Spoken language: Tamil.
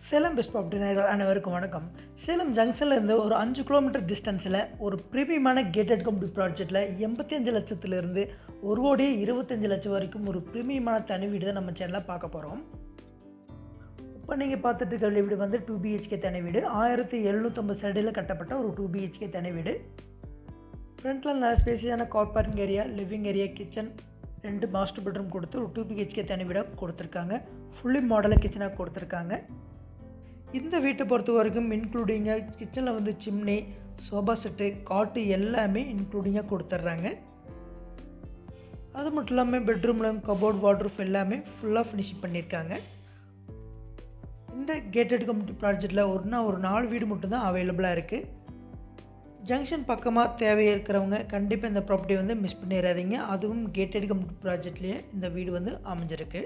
சேலம் பெஸ்ட் ப்ராப்பர்ட்டி நேயர்கள் அனைவருக்கும் வணக்கம். சேலம் ஜங்ஷன்லேருந்து ஒரு 5 கிலோமீட்டர் டிஸ்டன்ஸில் ஒரு பிரீமியமான கேட்டட் கம்யூனிட்டி ப்ராஜெக்ட்டில் 85 லட்சத்திலிருந்து 1,25,00,000 வரைக்கும் ஒரு பிரீமியமான தனி வீடு தான் நம்ம சேனலில் பார்க்க போகிறோம். இப்போ நீங்கள் பார்த்துட்டு இருக்கிற வீடு வந்து 2 BHK தனி வீடு. 1750 சைடில் கட்டப்பட்ட ஒரு 2 BHK தனி வீடு. ஃப்ரண்ட்டில் நல்ல ஸ்பேசியான car parking area, living area, kitchen, 2 master bedroom கொடுத்து ஒரு 2 BHK தனி வீடாக கொடுத்துருக்காங்க. ஃபுல்லி மாடலாக கிச்சனாக கொடுத்துருக்காங்க. இந்த வீட்டை பொறுத்த வரைக்கும் இன்க்ளூடிங்காக கிச்சனில் வந்து சிம்னி, சோபா செட்டு, காட்டு எல்லாமே இன்க்ளூடிங்காக கொடுத்துட்றாங்க. அது மட்டும் இல்லாமல் பெட்ரூமில் கபோர்ட், வார்ட்ரூஃப் எல்லாமே ஃபுல்லாக ஃபினிஷிங் பண்ணியிருக்காங்க. இந்த கேட்டட் கம்யூனிட்டி ப்ராஜெக்டில் ஒரு 4 வீடு மட்டும்தான் அவைலபிளாக இருக்குது. ஜங்ஷன் பக்கமாக தேவையாக இருக்கிறவங்க கண்டிப்பாக இந்த ப்ராப்பர்ட்டி வந்து மிஸ் பண்ணிடாதீங்க. அதுவும் கேட்டட் கம்யூனிட்டி ப்ராஜெக்ட்லேயே இந்த வீடு வந்து அமைஞ்சிருக்கு.